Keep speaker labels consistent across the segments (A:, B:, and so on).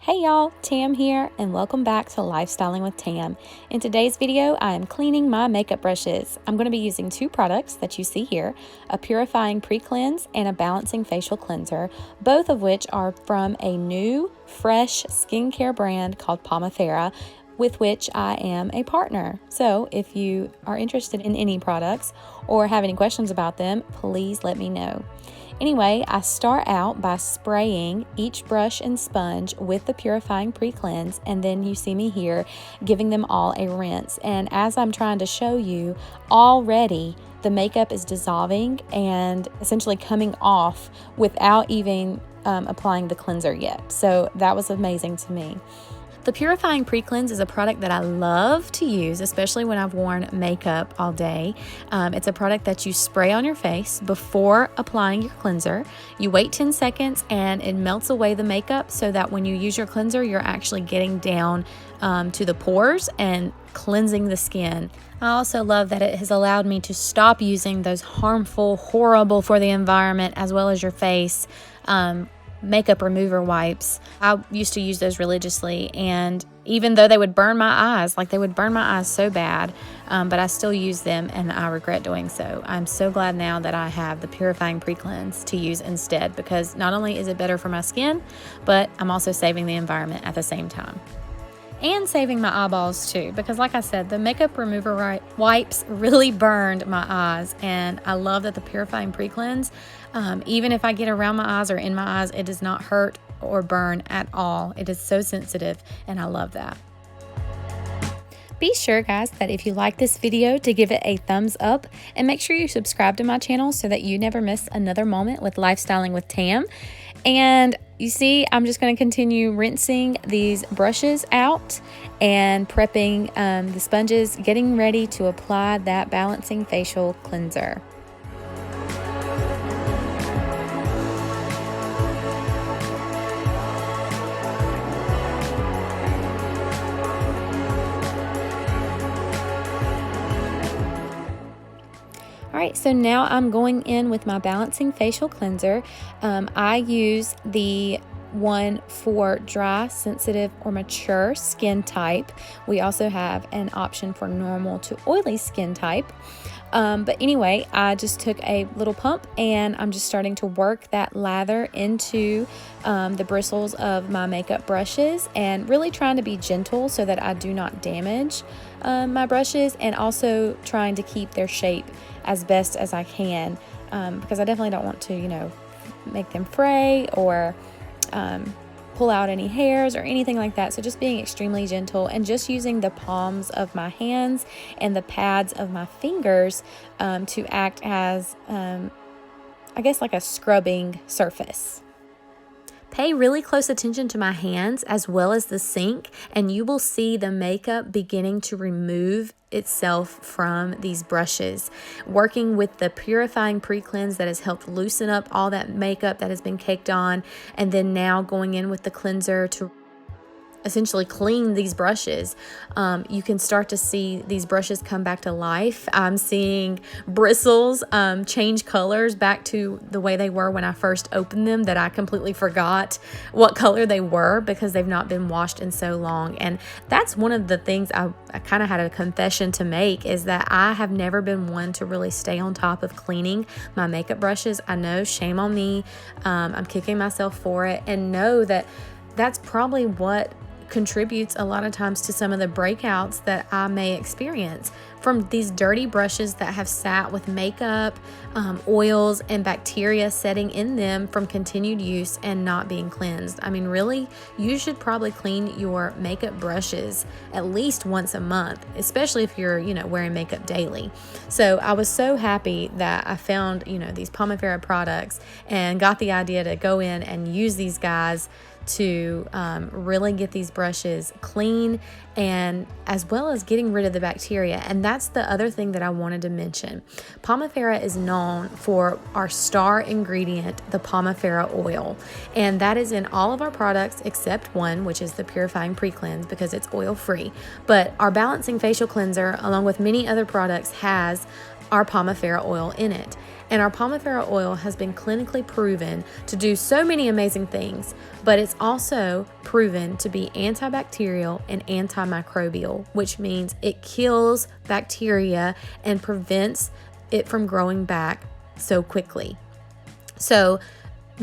A: Hey y'all, Tam here, and welcome back to Lifestyling with Tam. In today's video, I am cleaning my makeup brushes. I'm going to be using two products that you see here, a Purifying Pre-Cleanse and a Balancing Facial Cleanser, both of which are from a new, fresh skincare brand called Pomifera, with which I am a partner. So if you are interested in any products or have any questions about them, please let me know. Anyway, I start out by spraying each brush and sponge with the Purifying Pre-Cleanse, and then you see me here giving them all a rinse. And as I'm trying to show you, already the makeup is dissolving and essentially coming off without even applying the cleanser yet. So that was amazing to me. The Purifying Pre-Cleanse is a product that I love to use, especially when I've worn makeup all day. It's a product that you spray on your face before applying your cleanser. You wait 10 seconds and it melts away the makeup so that when you use your cleanser, you're actually getting down to the pores and cleansing the skin. I also love that it has allowed me to stop using those harmful, horrible for the environment as well as your face makeup remover wipes. I used to use those religiously, and even though they would burn my eyes, they would burn my eyes so bad, but I still use them and I regret doing so. I'm so glad now that I have the Purifying Pre-Cleanse to use instead, because not only is it better for my skin, but I'm also saving the environment at the same time. And saving my eyeballs too, because like I said, the makeup remover wipes really burned my eyes, and I love that the Purifying Pre-Cleanse, even if I get around my eyes or in my eyes, it does not hurt or burn at all. It is so sensitive, and I love that. Be sure, guys, that if you like this video to give it a thumbs up, and make sure you subscribe to my channel so that you never miss another moment with Lifestyling with Tam. And you see, I'm just going to continue rinsing these brushes out and prepping the sponges, getting ready to apply that Balancing Facial Cleanser. All right, so now I'm going in with my Balancing Facial Cleanser. I use the one for dry, sensitive, or mature skin type. We also have an option for normal to oily skin type. But anyway, I just took a little pump and I'm just starting to work that lather into the bristles of my makeup brushes, and really trying to be gentle so that I do not damage my brushes, and also trying to keep their shape as best as I can, because I definitely don't want to, make them fray or pull out any hairs or anything like that. So just being extremely gentle and just using the palms of my hands and the pads of my fingers to act as, I guess, like a scrubbing surface. Pay really close attention to my hands as well as the sink, and you will see the makeup beginning to remove itself from these brushes. Working with the Purifying Pre-Cleanse that has helped loosen up all that makeup that has been caked on, and then now going in with the cleanser to essentially clean these brushes. You can start to see these brushes come back to life. I'm seeing bristles change colors back to the way they were when I first opened them, that I completely forgot what color they were because they've not been washed in so long. And that's one of the things I kind of had a confession to make, is that I have never been one to really stay on top of cleaning my makeup brushes. I know, shame on me. I'm kicking myself for it, and know that that's probably what contributes a lot of times to some of the breakouts that I may experience from these dirty brushes that have sat with makeup, oils, and bacteria setting in them from continued use and not being cleansed. I mean, really, you should probably clean your makeup brushes at least once a month, especially if you're, wearing makeup daily. So I was so happy that I found, these Pomifera products and got the idea to go in and use these guys to really get these brushes clean, and as well as getting rid of the bacteria. And that's the other thing that I wanted to mention. Pomifera is known for our star ingredient, the Pomifera oil, and that is in all of our products except one, which is the Purifying Pre-Cleanse, because it's oil free. But our Balancing Facial Cleanser, along with many other products, has our Pomifera oil in it. And our Pomifera oil has been clinically proven to do so many amazing things, but it's also proven to be antibacterial and antimicrobial, which means it kills bacteria and prevents it from growing back so quickly. So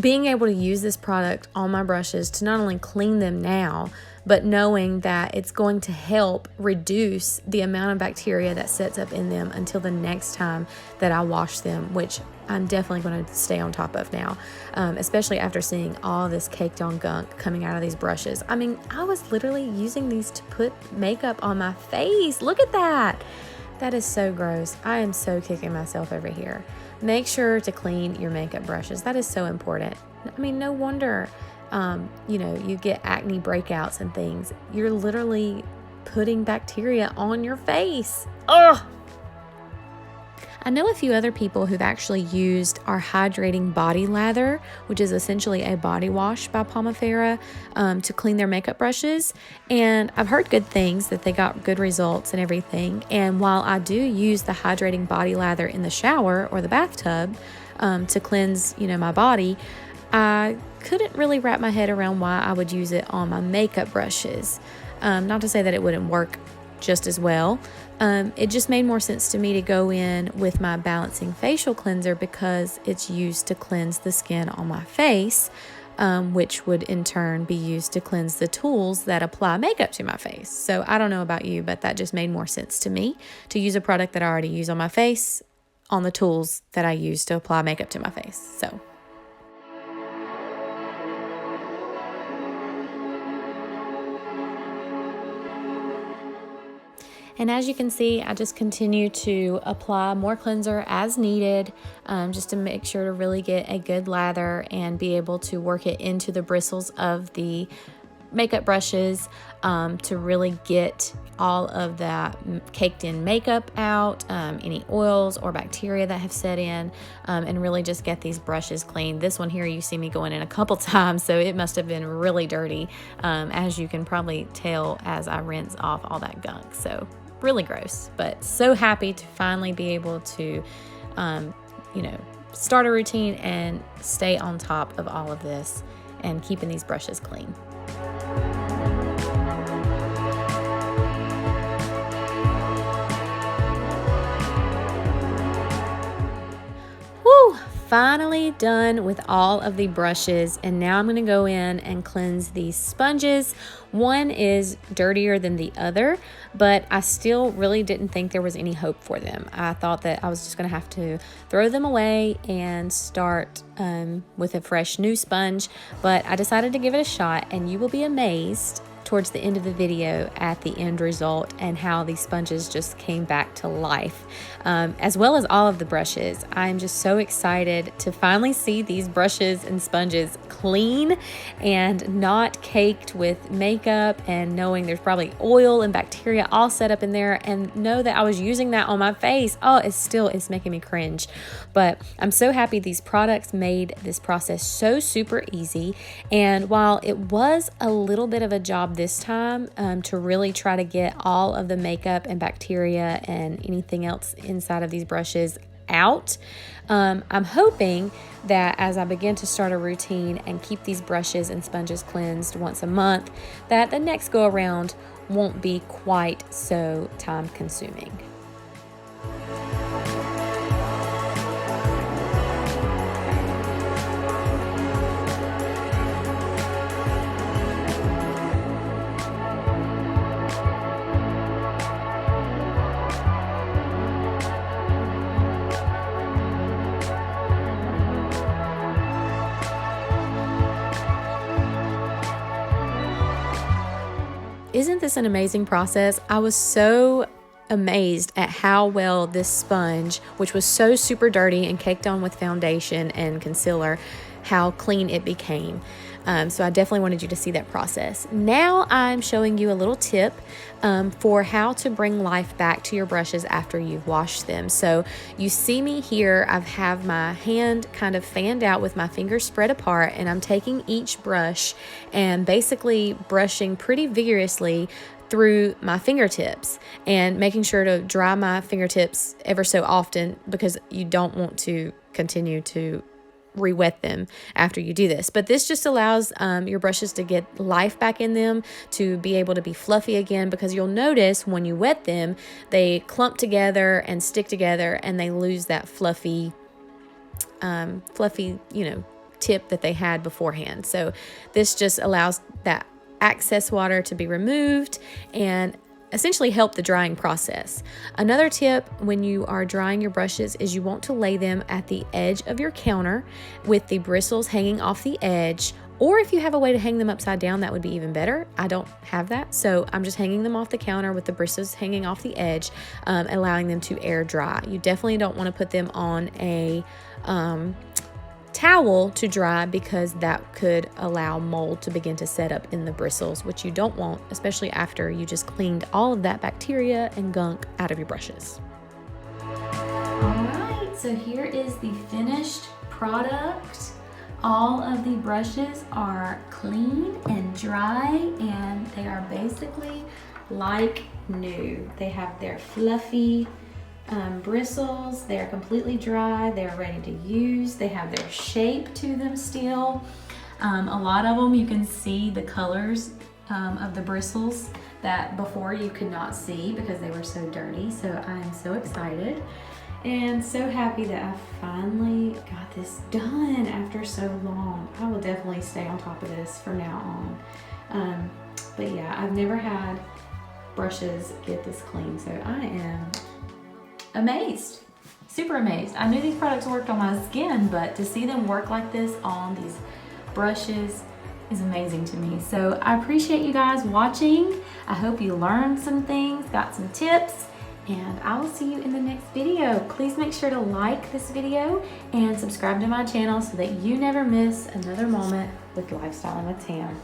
A: being able to use this product on my brushes to not only clean them now, but knowing that it's going to help reduce the amount of bacteria that sets up in them until the next time that I wash them, which I'm definitely going to stay on top of now, especially after seeing all this caked on gunk coming out of these brushes. I mean, I was literally using these to put makeup on my face. Look at that. That is so gross. I am so kicking myself over here. Make sure to clean your makeup brushes. That is so important. I mean, no wonder, you get acne breakouts and things. You're literally putting bacteria on your face. Ugh! I know a few other people who've actually used our hydrating body lather, which is essentially a body wash by Pomifera, to clean their makeup brushes. And I've heard good things, that they got good results and everything. And while I do use the hydrating body lather in the shower or the bathtub to cleanse, my body, I couldn't really wrap my head around why I would use it on my makeup brushes. Not to say that it wouldn't work just as well. It just made more sense to me to go in with my balancing facial cleanser because it's used to cleanse the skin on my face, which would in turn be used to cleanse the tools that apply makeup to my face. So I don't know about you, but that just made more sense to me to use a product that I already use on my face on the tools that I use to apply makeup to my face. So and as you can see, I just continue to apply more cleanser as needed, just to make sure to really get a good lather and be able to work it into the bristles of the makeup brushes, to really get all of that caked in makeup out, any oils or bacteria that have set in, and really just get these brushes clean. This one here, you see me going in a couple times, so it must have been really dirty, as you can probably tell as I rinse off all that gunk. So really gross, but so happy to finally be able to, start a routine and stay on top of all of this and keeping these brushes clean. Woo! Finally done with all of the brushes, and now I'm going to go in and cleanse these sponges. One is dirtier than the other, but I still really didn't think there was any hope for them. I thought that I was just going to have to throw them away and start with a fresh new sponge, but I decided to give it a shot, and you will be amazed towards the end of the video at the end result and how these sponges just came back to life, as well as all of the brushes. I'm just so excited to finally see these brushes and sponges clean and not caked with makeup, and knowing there's probably oil and bacteria all set up in there, and know that I was using that on my face. Oh, it's making me cringe. But I'm so happy these products made this process so super easy. And while it was a little bit of a job this time, to really try to get all of the makeup and bacteria and anything else inside of these brushes out, I'm hoping that as I begin to start a routine and keep these brushes and sponges cleansed once a month, that the next go around won't be quite so time consuming. Isn't this an amazing process? I was so amazed at how well this sponge, which was so super dirty and caked on with foundation and concealer, how clean it became. So I definitely wanted you to see that process. Now I'm showing you a little tip for how to bring life back to your brushes after you've washed them. So you see me here, I have my hand kind of fanned out with my fingers spread apart, and I'm taking each brush and basically brushing pretty vigorously through my fingertips and making sure to dry my fingertips ever so often, because you don't want to continue to re-wet them after you do this. But this just allows your brushes to get life back in them, to be able to be fluffy again, because you'll notice when you wet them, they clump together and stick together, and they lose that fluffy, tip that they had beforehand. So this just allows that excess water to be removed and essentially help the drying process. Another tip when you are drying your brushes is you want to lay them at the edge of your counter with the bristles hanging off the edge, or if you have a way to hang them upside down, that would be even better. I don't have that, so I'm just hanging them off the counter with the bristles hanging off the edge, allowing them to air dry. You definitely don't want to put them on a towel to dry, because that could allow mold to begin to set up in the bristles, which you don't want, especially after you just cleaned all of that bacteria and gunk out of your brushes. Alright, so here is the finished product. All of the brushes are clean and dry, and they are basically like new. They have their fluffy bristles. They are completely dry. They are ready to use. They have their shape to them still. A lot of them you can see the colors of the bristles that before you could not see because they were so dirty. So I am so excited and so happy that I finally got this done after so long. I will definitely stay on top of this from now on. But yeah, I've never had brushes get this clean, so I am amazed, super amazed. I knew these products worked on my skin, but to see them work like this on these brushes is amazing to me. So I appreciate you guys watching. I hope you learned some things, got some tips, and I will see you in the next video. Please make sure to like this video and subscribe to my channel so that you never miss another moment with Lifestyling with Tam.